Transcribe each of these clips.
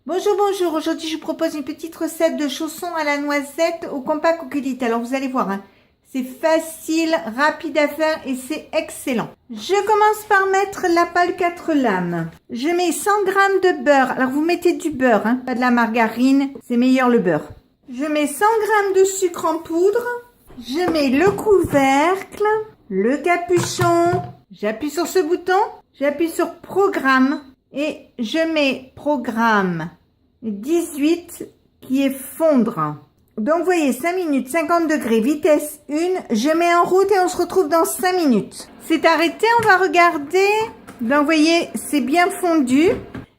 Bonjour, bonjour. Aujourd'hui, je vous propose une petite recette de chaussons à la noisette au compas coquelite. Alors, vous allez voir, hein, c'est facile, rapide à faire et c'est excellent. Je commence par mettre la pâle 4 lames. Je mets 100 g de beurre. Alors, vous mettez du beurre, hein, pas de la margarine. C'est meilleur le beurre. Je mets 100 g de sucre en poudre. Je mets le couvercle, le capuchon. J'appuie sur ce bouton. J'appuie sur programme. Et je mets programme 18 qui est fondre. Donc, vous voyez, 5 minutes, 50 degrés, vitesse 1. Je mets en route et on se retrouve dans 5 minutes. C'est arrêté, on va regarder. Donc, vous voyez, c'est bien fondu.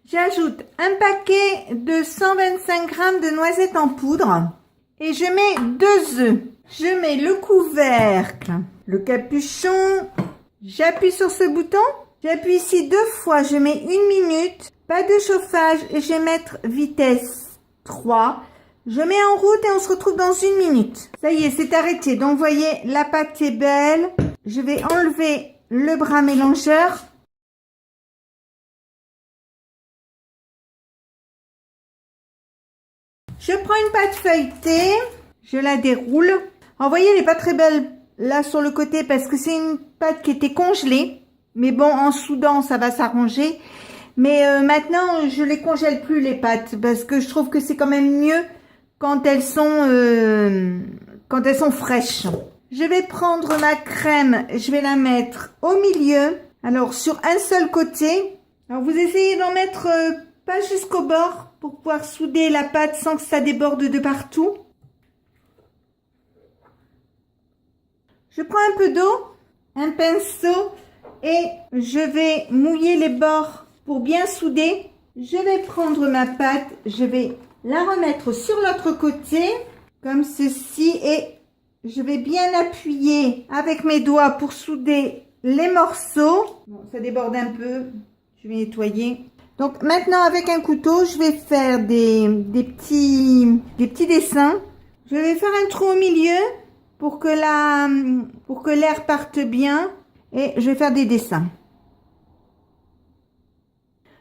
J'ajoute un paquet de 125 g de noisettes en poudre. Et je mets 2 œufs. Je mets le couvercle, le capuchon. J'appuie sur ce bouton. J'appuie ici 2 fois, je mets 1 minute, pas de chauffage et je vais mettre vitesse 3. Je mets en route et on se retrouve dans 1 minute. Ça y est, c'est arrêté. Donc, vous voyez, la pâte est belle. Je vais enlever le bras mélangeur. Je prends une pâte feuilletée, je la déroule. Alors, vous voyez, elle n'est pas très belle là sur le côté parce que c'est une pâte qui était congelée. Mais bon, en soudant, ça va s'arranger. Mais maintenant, je les congèle plus, les pâtes, parce que je trouve que c'est quand même mieux quand elles sont fraîches. Je vais prendre ma crème, je vais la mettre au milieu. Alors, sur un seul côté. Alors, vous essayez d'en mettre pas jusqu'au bord pour pouvoir souder la pâte sans que ça déborde de partout. Je prends un peu d'eau, un pinceau. Et je vais mouiller les bords pour bien souder. Je vais prendre ma pâte, je vais la remettre sur l'autre côté, comme ceci. Et je vais bien appuyer avec mes doigts pour souder les morceaux. Bon, ça déborde un peu, je vais nettoyer. Donc maintenant, avec un couteau, je vais faire des petits dessins. Je vais faire un trou au milieu pour que l'air parte bien. Et je vais faire des dessins.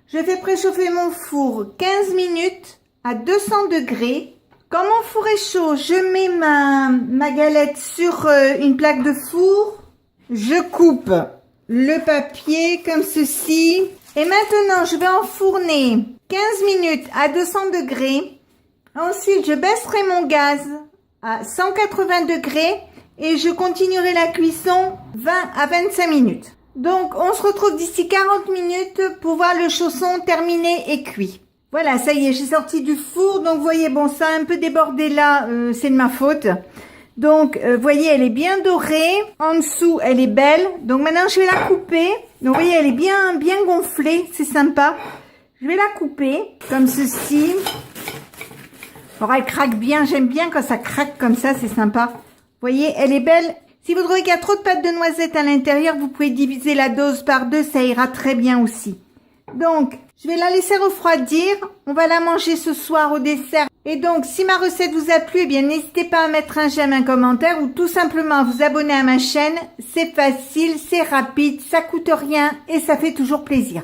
Je fais préchauffer mon four 15 minutes à 200 degrés. Quand mon four est chaud, je mets ma galette sur une plaque de four. Je coupe le papier comme ceci. Et maintenant, je vais enfourner 15 minutes à 200 degrés. Ensuite, je baisserai mon gaz à 180 degrés. Et je continuerai la cuisson 20 à 25 minutes. Donc, on se retrouve d'ici 40 minutes pour voir le chausson terminé et cuit. Voilà, ça y est, j'ai sorti du four. Donc, vous voyez, bon, ça a un peu débordé là, c'est de ma faute. Donc, vous voyez, elle est bien dorée. En dessous, elle est belle. Donc, maintenant, je vais la couper. Donc, vous voyez, elle est bien gonflée. C'est sympa. Je vais la couper comme ceci. Alors, elle craque bien. J'aime bien quand ça craque comme ça, c'est sympa. Vous voyez, elle est belle. Si vous trouvez qu'il y a trop de pâte de noisettes à l'intérieur, vous pouvez diviser la dose par 2, ça ira très bien aussi. Donc, je vais la laisser refroidir. On va la manger ce soir au dessert. Et donc, si ma recette vous a plu, eh bien, n'hésitez pas à mettre un j'aime, un commentaire ou tout simplement à vous abonner à ma chaîne. C'est facile, c'est rapide, ça coûte rien et ça fait toujours plaisir.